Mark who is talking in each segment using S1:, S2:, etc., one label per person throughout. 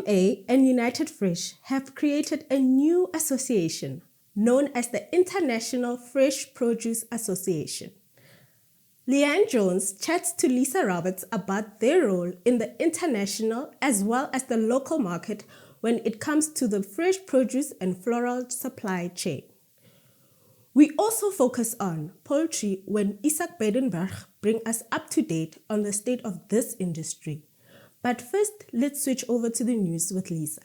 S1: IMA and United Fresh have created a new association known as the International Fresh Produce Association. Lianne Jones chats to Lise Roberts about their role in the international as well as the local market when it comes to the fresh produce and floral supply chain. We also focus on poultry when Izaak Breitenbach brings us up to date on the state of this industry. But first, let's switch over to the news with Lisa.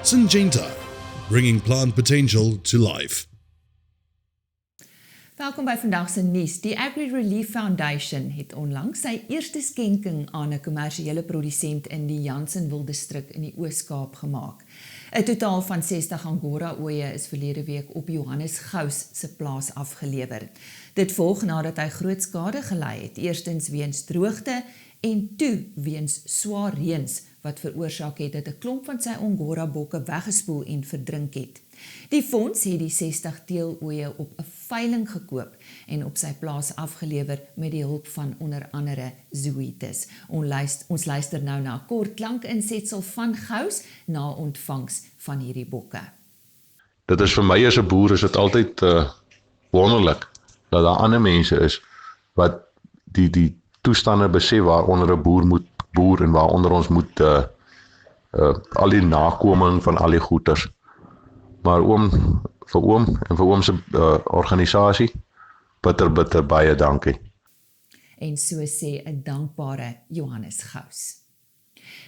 S2: Syngenta, bringing plant potential to life.
S3: Welkom by vandag se nuus. Die Agri Relief Foundation het onlangs sy eerste skenking aan 'n kommersiële produsent in die Jansenwil distrik in die Oos-Kaap gemaak. 'n Totaal van 60 Angora-ooe is verlede week op Johannes Gous se plaas afgelewer. Dit volg nadat hy groot skade gelei het, eerstens weens droogte en toe weens swaar reëns wat veroorsaak het dat 'n klomp van sy Angora-bokke weggespoel en verdrink het. Die fonds het die 60 teelooe op 'n veiling gekoop en op sy plaas afgelewer met die hulp van onder andere Zoetis. Ons luister nou na 'n kort klankinsetsel van Gous na ontvangs van hierdie bokke.
S4: Dit is vir my as 'n boer is dit altyd wonderlik dat daar ander mense is wat die toestande besef waaronder 'n boer moet boer en waaronder ons moet al die nakoming van al die goeders. Maar vir oom se organisasie bitter baie dankie.
S3: En so sê 'n dankbare Johannes Gous.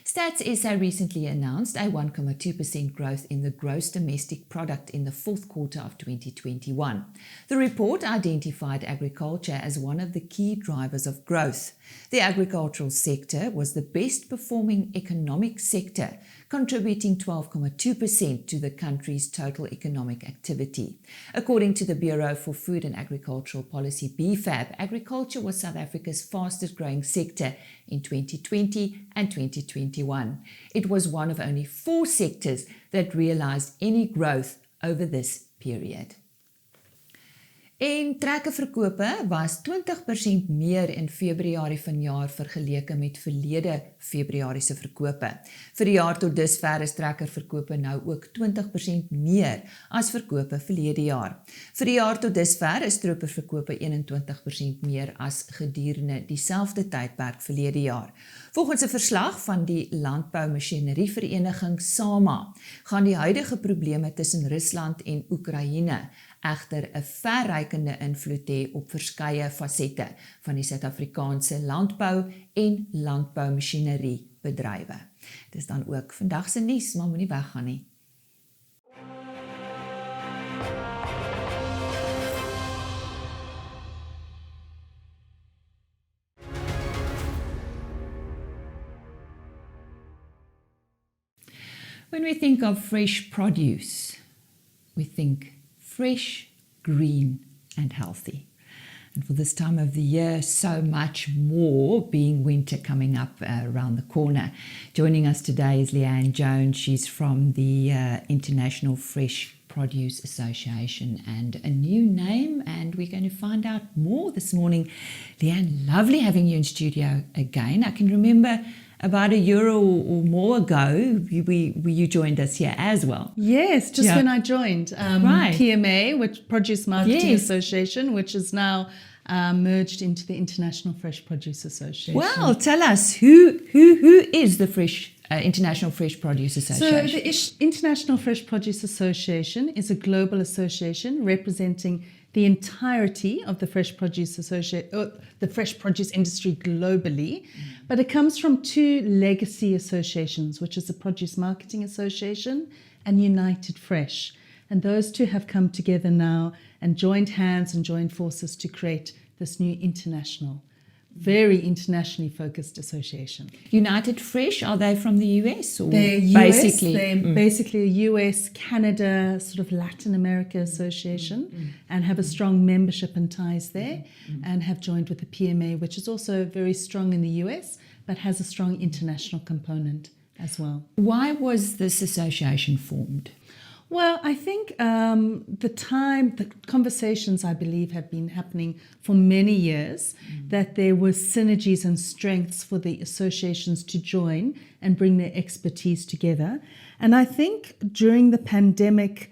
S3: Stats SA recently announced a 1.2% growth in the gross domestic product in the fourth quarter of 2021. The report identified agriculture as one of the key drivers of growth. The agricultural sector was the best performing economic sector, contributing 12.2% to the country's total economic activity. According to the Bureau for Food and Agricultural Policy, BFAP, agriculture was South Africa's fastest growing sector in 2020 and 2021. It was one of only 4 sectors that realized any growth over this period. En trekkerverkope was 20% meer in Februarie vanjaar vergeleke met verlede Februarie se verkope. Vir die jaar tot dusver is trekkerverkope nou ook 20% meer as verkope verlede jaar. Vir die jaar tot dusver is stroperverkope 21% meer as gedurende dieselfde tydperk verlede jaar. Volgens 'n verslag van die Landboumasjinerievereniging SAMA gaan die huidige probleme tussen Rusland en Oekraïne egter 'n verrykende invloed hê op verskeie fasette van die Suid-Afrikaanse landbou en landboumasjinerie-bedrywe. Dis dan ook vandag se nuus, maar moenie weggaan nie. When we think of fresh produce, we think fresh, green, and healthy. And for this time of the year, so much more, being winter coming up around the corner. Joining us today is Lianne Jones. She's from the International Fresh Produce Association, and a new name, and we're going to find out more this morning. Lianne, lovely having you in studio again. I can remember about a year or more ago, you joined us here as well.
S5: Yes, just when I joined
S3: right.
S5: PMA, which Produce Marketing
S3: Yes.
S5: Association, which is now merged into the International Fresh Produce Association.
S3: Well, tell us, who is the International Fresh Produce Association?
S5: So the International Fresh Produce Association is a global association representing the entirety of the fresh produce the fresh produce industry globally, but it comes from 2 legacy associations, which is the Produce Marketing Association and United Fresh. And those 2 have come together now and joined hands and joined forces to create this new international very internationally focused association.
S3: United Fresh, are they from the US? Or
S5: They're
S3: basically?
S5: they're basically a US, Canada, sort of Latin America association, and have a strong membership and ties there, and have joined with the PMA, which is also very strong in the US, but has a strong international component as well.
S3: Why was this association formed?
S5: Well, I think the conversations, I believe, have been happening for many years, that there were synergies and strengths for the associations to join and bring their expertise together. And I think during the pandemic,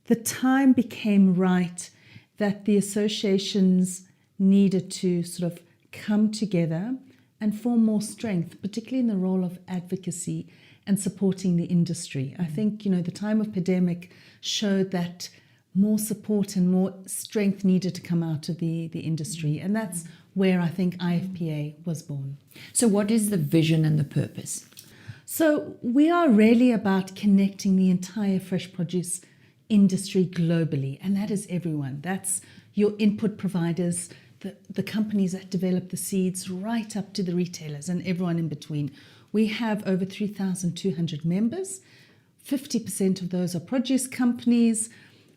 S5: the time became right that the associations needed to sort of come together and form more strength, particularly in the role of advocacy and supporting the industry. I think, the time of pandemic showed that more support and more strength needed to come out of the industry. And that's where I think IFPA was born.
S3: So what is the vision and the purpose?
S5: So we are really about connecting the entire fresh produce industry globally. And that is everyone. That's your input providers, the companies that develop the seeds, right up to the retailers and everyone in between. We have over 3,200 members. 50% of those are produce companies.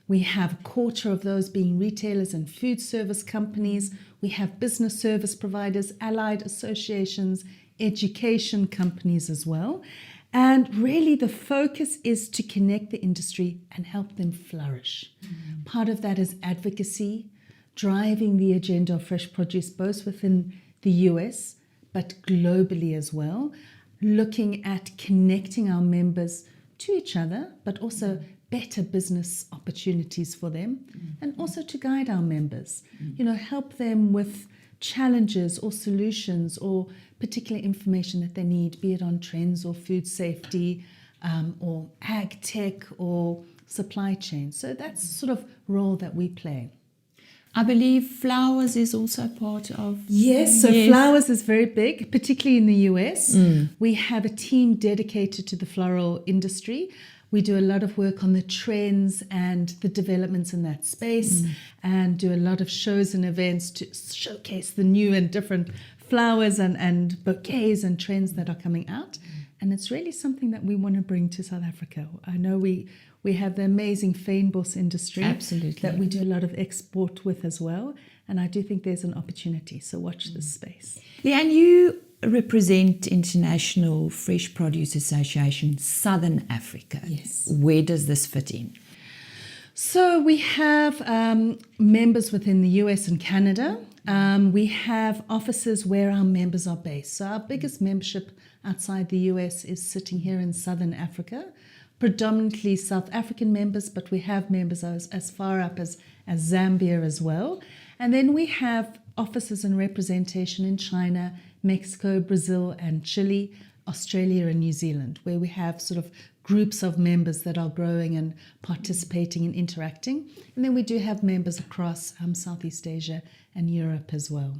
S5: We have a quarter of those being retailers and food service companies. We have business service providers, allied associations, education companies as well. And really the focus is to connect the industry and help them flourish. Part of that is advocacy, driving the agenda of fresh produce, both within the US, but globally as well. Looking at connecting our members to each other, but also better business opportunities for them, and also to guide our members, help them with challenges or solutions or particular information that they need, be it on trends or food safety or ag tech or supply chain. So that's sort of role that we play.
S3: I believe flowers is also part of...
S5: Yes, so flowers is very big, particularly in the US. We have a team dedicated to the floral industry. We do a lot of work on the trends and the developments in that space, and do a lot of shows and events to showcase the new and different flowers and bouquets and trends that are coming out. And it's really something that we want to bring to South Africa. I know we have the amazing fynbos industry.
S3: Absolutely.
S5: That we do a lot of export with as well. And I do think there's an opportunity. So watch this space.
S3: Lianne, you represent International Fresh Produce Association Southern Africa.
S5: Yes.
S3: Where does this fit in?
S5: So we have members within the US and Canada. We have offices where our members are based. So our biggest membership outside the US is sitting here in Southern Africa. Predominantly South African members, but we have members as far up as Zambia as well. And then we have offices and representation in China, Mexico, Brazil, and Chile, Australia and New Zealand, where we have sort of groups of members that are growing and participating and interacting. And then we do have members across Southeast Asia and Europe as well.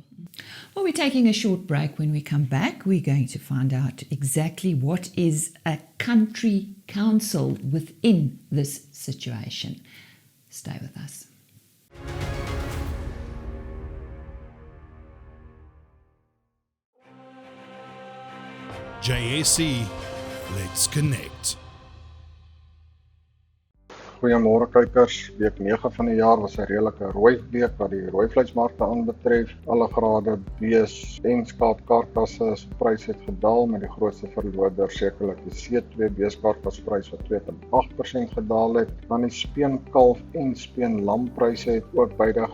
S3: Well, we're taking a short break. When we come back, we're going to find out exactly what is a country council within this situation. Stay with us.
S2: JSE, let's connect.
S6: Goeiemôre kykers. Week 9 van die jaar was 'n redelike rooi week wat die rooi vleismarkte aanbetref. Alle grade bees en skaapkarkasse se pryse het gedaal, met die grootste verloder sekerlik die C2 beeskarkasprys wat 2.8% gedaal het. Dan die speenkalf en speenlampryse het ook beide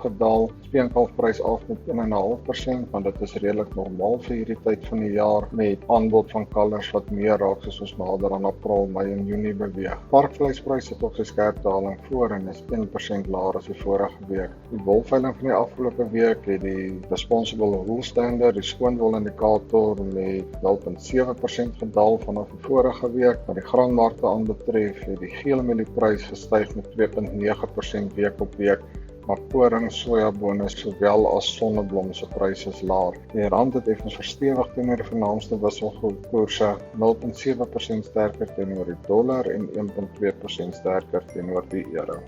S6: gedaal. Speenkalfprys af met 1.5%, want dit is redelik normaal vir hierdie tyd van die jaar, met aanbod van kalvers wat meer raak soos ons nader aan April, Mei en Junie beweeg. Varkvleispryse het ook 'n skerp daling voor en is 1% laer as die vorige week. Die wolveiling van die afgelope week het die Responsible Wool Standard, die skoonwolindikator, met 0.7% gedaal vanaf die vorige week. Wat die graanmarkte aanbetref, het die geel mielieprys gestyg met 2.9% week op week. Maar koring, sojabone, sowel as sonneblom se pryse is laer. Die rand het effens verstewig teenoor die vernaamste wisselkoerse, 0.7% sterker teenoor die dollar en 1.2% sterker teenoor die euro.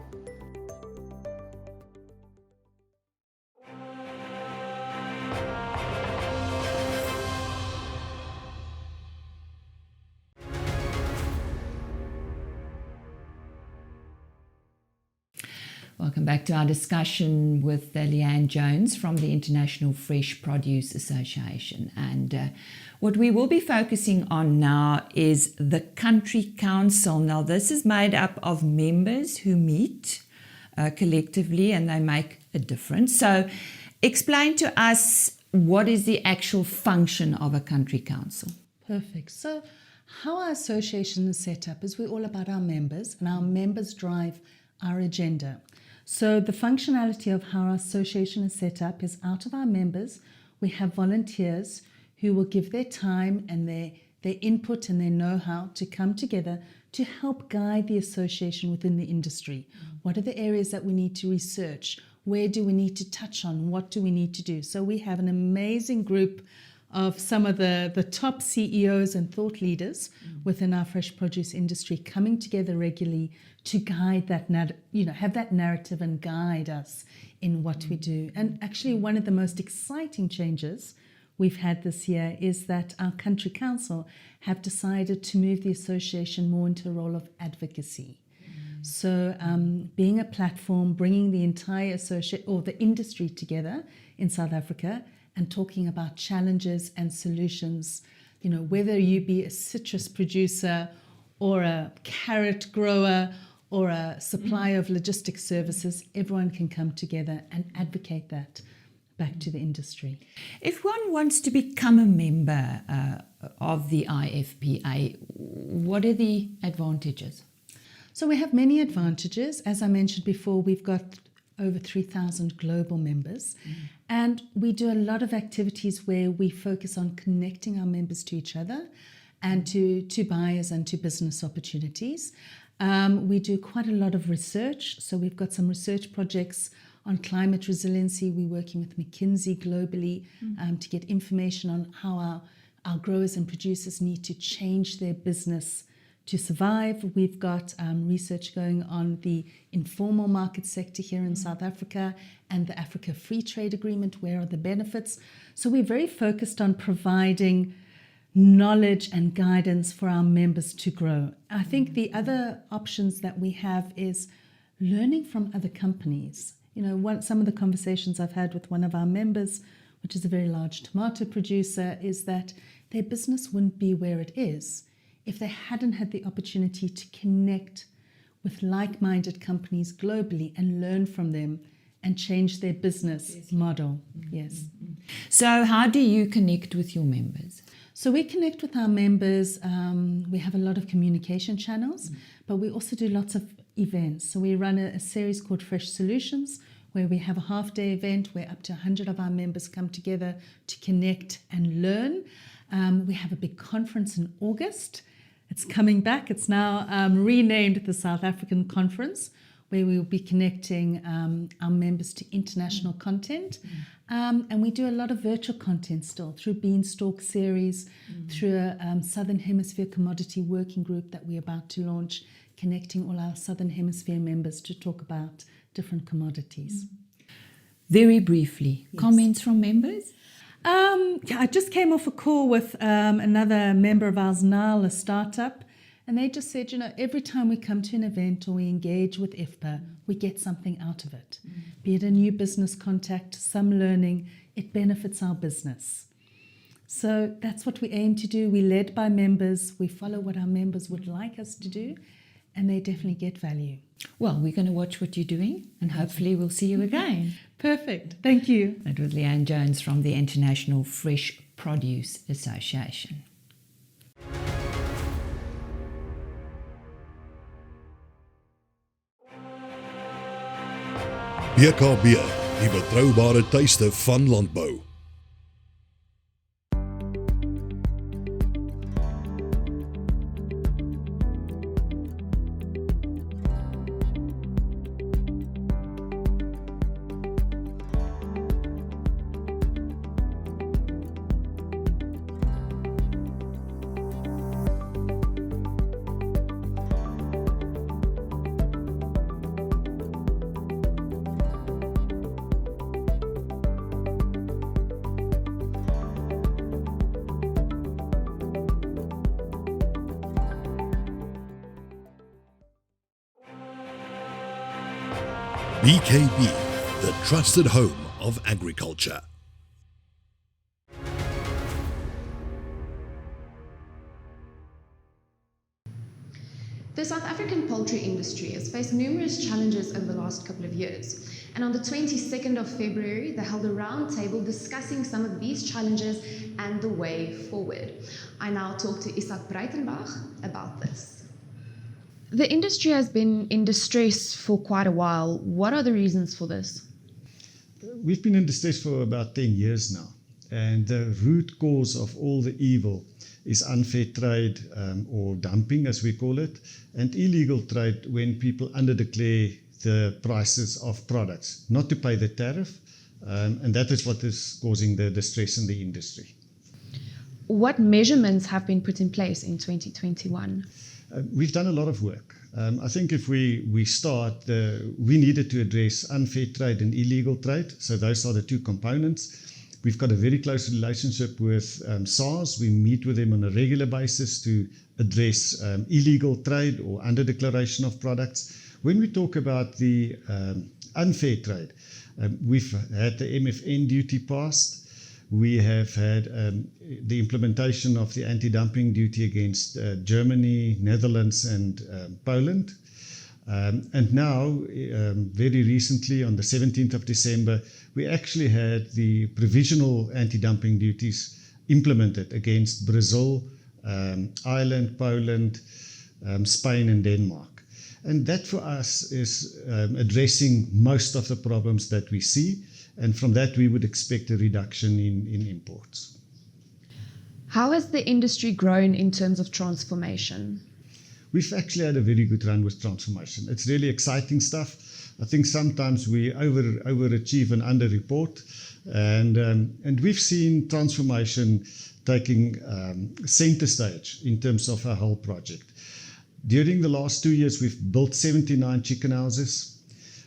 S3: Welcome back to our discussion with Lianne Jones from the International Fresh Produce Association. And what we will be focusing on now is the Country Council. Now, this is made up of members who meet collectively and they make a difference. So explain to us, what is the actual function of a Country Council?
S5: Perfect. So how our association is set up is we're all about our members, and our members drive our agenda. So the functionality of how our association is set up is, out of our members, we have volunteers who will give their time and their input and their know-how to come together to help guide the association within the industry. What are the areas that we need to research? Where do we need to touch on? What do we need to do? So we have an amazing group of some of the top CEOs and thought leaders within our fresh produce industry coming together regularly to guide that, have that narrative and guide us in what we do. And actually, one of the most exciting changes we've had this year is that our Country Council have decided to move the association more into a role of advocacy. So being a platform, bringing the entire the industry together in South Africa and talking about challenges and solutions, whether you be a citrus producer or a carrot grower or a supplier of logistics services, everyone can come together and advocate that back to the industry.
S3: If one wants to become a member of the IFPA, what are the advantages?
S5: So we have many advantages. As I mentioned before, we've got over 3,000 global members, and we do a lot of activities where we focus on connecting our members to each other and to buyers and to business opportunities. We do quite a lot of research. So we've got some research projects on climate resiliency. We're working with McKinsey globally to get information on how our growers and producers need to change their business to survive. We've got research going on the informal market sector here in South Africa and the Africa Free Trade Agreement. Where are the benefits? So we're very focused on providing knowledge and guidance for our members to grow. I think the other options that we have is learning from other companies. Some of the conversations I've had with one of our members, which is a very large tomato producer, is that their business wouldn't be where it is if they hadn't had the opportunity to connect with like-minded companies globally and learn from them and change their business model. Yes.
S3: So how do you connect with your members?
S5: So we connect with our members. We have a lot of communication channels, but we also do lots of events. So we run a series called Fresh Solutions, where we have a half-day event where up to 100 of our members come together to connect and learn. We have a big conference in August. It's coming back. It's now renamed the South African Conference, where we will be connecting our members to international content. And we do a lot of virtual content still through Beanstalk series, through a Southern Hemisphere Commodity Working Group that we're about to launch, connecting all our Southern Hemisphere members to talk about different commodities.
S3: Very briefly, comments from members?
S5: I just came off a call with another member of ours, Nile, a startup, and they just said, every time we come to an event or we engage with IFPA, we get something out of it. Be it a new business contact, some learning, it benefits our business. So that's what we aim to do. We're led by members. We follow what our members would like us to do, and they definitely get value.
S3: Well, we're going to watch what you're doing, and hopefully we'll see you again.
S5: Perfect. Thank you.
S3: That was Lianne Jones from the International Fresh Produce Association.
S2: BKB, die betroubare tuiste van landbou. BKB, the trusted home of agriculture.
S7: The South African poultry industry has faced numerous challenges over the last couple of years, and on the 22nd of February, they held a roundtable discussing some of these challenges and the way forward. I now talk to Izaak Breitenbach about this. The industry has been in distress for quite a while. What are the reasons for this?
S8: We've been in distress for about 10 years now, and the root cause of all the evil is unfair trade or dumping, as we call it, and illegal trade when people underdeclare the prices of products, not to pay the tariff, and that is what is causing the distress in the industry.
S7: What measurements have been put in place in 2021?
S8: We've done a lot of work. I think if we start, we needed to address unfair trade and illegal trade, so those are the two components. We've got a very close relationship with SARS. We meet with them on a regular basis to address illegal trade or underdeclaration of products. When we talk about the unfair trade, we've had the MFN duty passed. We have had the implementation of the anti-dumping duty against Germany, Netherlands, and Poland. And now, very recently, on the 17th of December, we actually had the provisional anti-dumping duties implemented against Brazil, Ireland, Poland, Spain, and Denmark. And that for us is addressing most of the problems that we see. And from that, we would expect a reduction in imports.
S7: How has the industry grown in terms of transformation?
S8: We've actually had a very good run with transformation. It's really exciting stuff. I think sometimes we overachieve and underreport, and we've seen transformation taking center stage in terms of our whole project. During the last 2 years, we've built 79 chicken houses.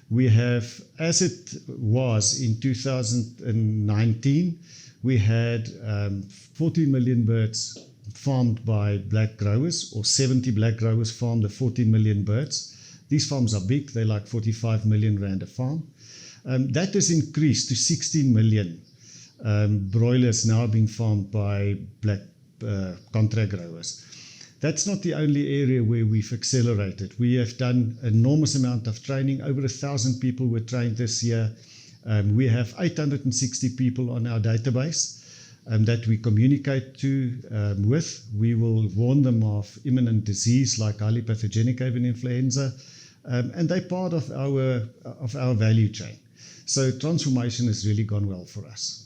S8: We have, as it was in 2019, we had 14 million birds farmed by black growers, or 70 black growers farmed the 14 million birds. These farms are big, they're like 45 million rand a farm. That has increased to 16 million broilers now being farmed by black contract growers. That's not the only area where we've accelerated. We have done an enormous amount of training. Over 1,000 people were trained this year. We have 860 people on our database that we communicate with. We will warn them of imminent disease like highly pathogenic avian influenza, and they're part of our value chain. So transformation has really gone well for us.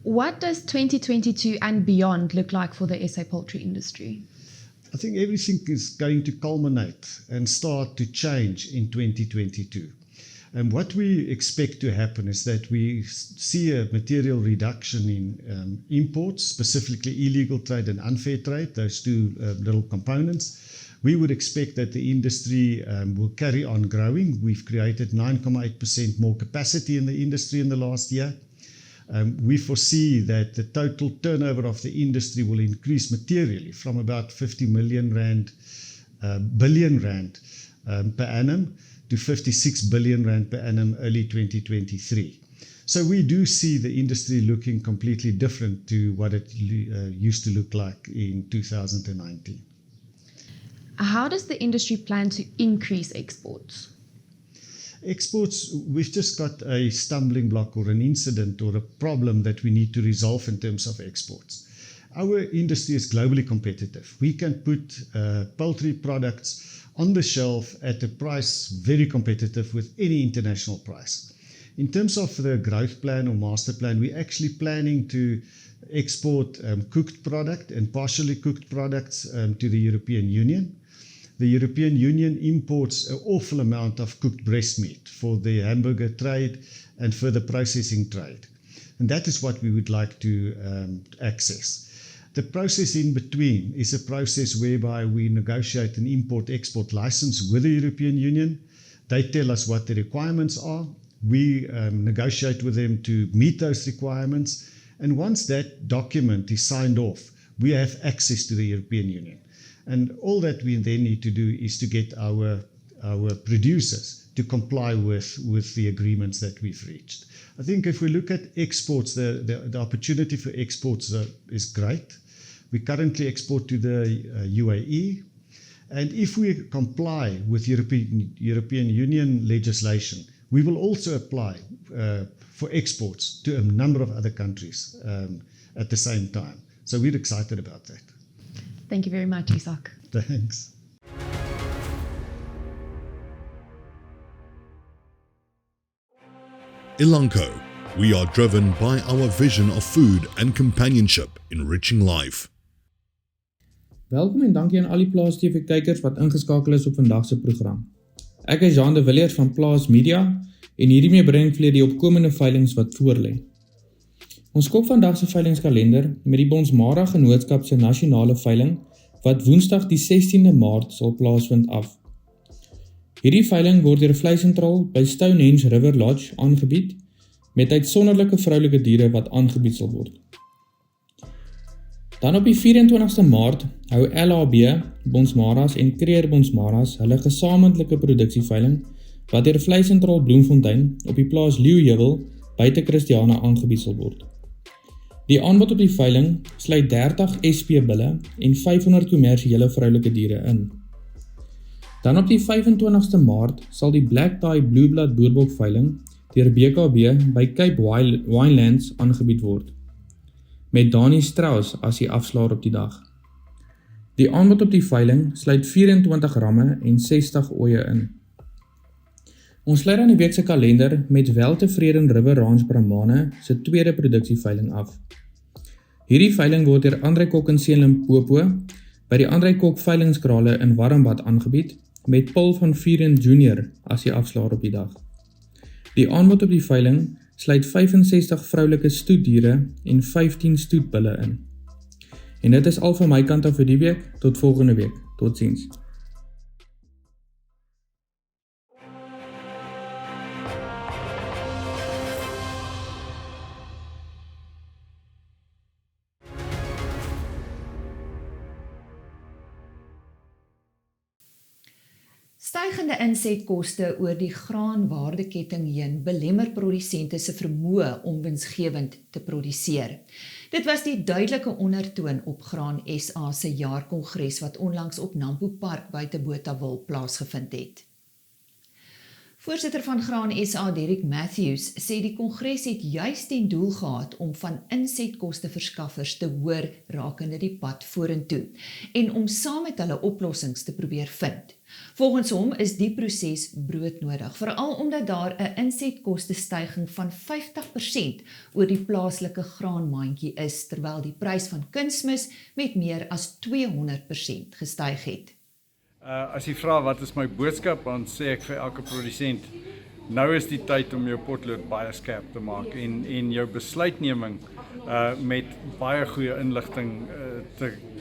S7: What does 2022 and beyond look like for the SA poultry industry?
S8: I think everything is going to culminate and start to change in 2022. And what we expect to happen is that we see a material reduction in imports, specifically illegal trade and unfair trade, those two little components. We would expect that the industry will carry on growing. We've created 9.8% more capacity in the industry in the last year. We foresee that the total turnover of the industry will increase materially from about 50 billion rand per annum to 56 billion rand per annum early 2023. So we do see the industry looking completely different to what it used to look like in 2019.
S7: How does the industry plan to increase exports?
S8: Exports, we've just got a stumbling block or an incident or a problem that we need to resolve in terms of exports. Our industry is globally competitive. We can put poultry products on the shelf at a price very competitive with any international price. In terms of the growth plan or master plan, we're actually planning to export cooked product and partially cooked products to the European Union. The European Union imports an awful amount of cooked breast meat for the hamburger trade and for the processing trade. And that is what we would like to access. The process in between is a process whereby we negotiate an import-export license with the European Union. They tell us what the requirements are. We negotiate with them to meet those requirements. And once that document is signed off, we have access to the European Union. And all that we then need to do is to get our our producers to comply with the agreements that we've reached. I think if we look at exports, the opportunity for exports is great. We currently export to the UAE, and if we comply with European Union legislation, we will also apply for exports to a number of other countries at the same time. So we're excited about that.
S7: Thank you very much, Izaak.
S8: Thanks.
S2: Elanco, we are driven by our vision of food and companionship, enriching life.
S9: Welkom en dankie aan al die Plaas TV kykers wat ingeskakel is op vandag se program. Ek is Jean de Villiers van Plaas Media en hiermee bring ek vir die opkomende veilings wat voorlê. Ons skop vandag se veilingskalender met die Bonsmara Genootskap se nasionale veiling wat Woensdag die 16de Maart sal plaasvind af. Hierdie veiling word deur 'n vleisentraal by Stonehenge River Lodge aangebied met uitsonderlike vroulike diere wat aangebied sal word. Dan op die 24ste Maart hou LHB, Bonsmaras en Kreer Bonsmaras hulle gesamentlike produksieveiling wat deur Vleisentraal Bloemfontein op die plaas Leeuheuwel buite Christiana aangebied sal word. Die aanbod op die veiling sluit 30 SP bulle en 500 kommersiële vroulike diere in. Dan op die 25ste Maart sal die Black Tie Blue Blood Boerbok veiling deur BKB by Cape Winelands aangebied word, met Dani Strauss as die afslaer op die dag. Die aanbod op die veiling sluit 24 ramme en 60 ooe in. Ons sluit aan die week se kalender met Weltevreden River Ranch Brahmane se tweede produksieveiling af. Hierdie veiling word deur Andre Kok in Limpopo by die Andre Kok veilingskrale in Warmbad aangebied, met Paul van Vieren Jr. as die afslaer op die dag. Die aanbod op die veiling sluit 65 vroulike stoetdiere en 15 stoetbulle in. En dit is al van my kant af vir die week, tot volgende week. Totsiens.
S3: Stygende insetkoste oor die graanwaardeketting heen belemmer produsente se vermoë om winsgewend te produseer. Dit was die duidelike ondertoon op Graan SA se jaarkongres wat onlangs op Nampo Park buite Botawil plaasgevind het. Voorsitter van Graan SA, Derek Matthews, sê die kongres het juis ten doel gehad om van insetkosteverskaffers te hoor rakende die pad vorentoe en om saam met hulle oplossings te probeer vind. Volgens hom is die proses broodnodig, veral omdat daar 'n insetkostestyging van 50% oor die plaaslike graanmandjie is, terwyl die prys van kunsmis met meer as 200% gestyg het.
S10: As jy vra wat is my boodskap, dan sê ek vir elke produsent, nou is die tyd om jou potlood baie skerp te maak en jou besluitneming met baie goeie inligting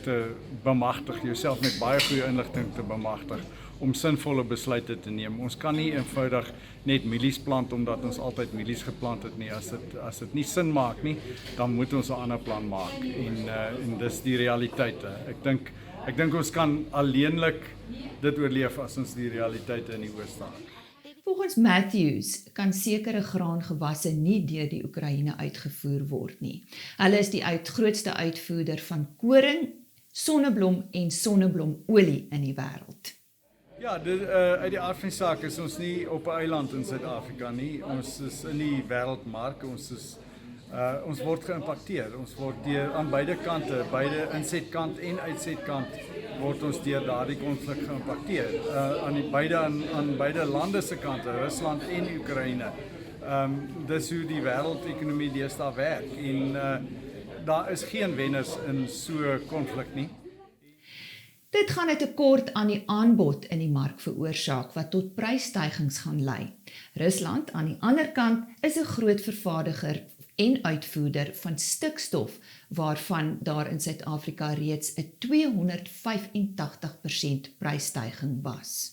S10: te bemagtig, jouself met baie goeie inligting te bemagtig om sinvolle besluite te neem. Ons kan nie eenvoudig net mielies plant omdat ons altyd mielies geplant het nie. As dit nie sin maak nie, dan moet ons 'n ander plan maak en dis die realiteite. Ek dink ons kan alleenlik dit oorleef as ons die realiteite in die oë staan.
S3: Volgens Matthews kan sekere graangewasse nie deur die Oekraïne uitgevoer word nie. Hulle is die grootste uitvoerder van koring, sonneblom en sonneblomolie in die wêreld.
S10: Ja, uit die aard van die saak is ons nie op 'n eiland in Suid-Afrika nie. Ons is in die wêreldmark. Ons word geïmpakteer. Ons word aan beide kante, beide insetkant en uitsetkant, word ons deur daardie konflik geïmpakteer. Aan beide lande se kante, Rusland en Oekraïne. Dis hoe die wêreldekonomie deesdae werk en daar is geen wenners in so 'n konflik nie.
S3: Dit gaan 'n tekort aan die aanbod in die mark veroorsaak wat tot prysstygings gaan lei. Rusland aan die ander kant is 'n groot vervaardiger en uitvoerder van stikstof waarvan daar in Suid-Afrika reeds 'n 285% prysstyging was.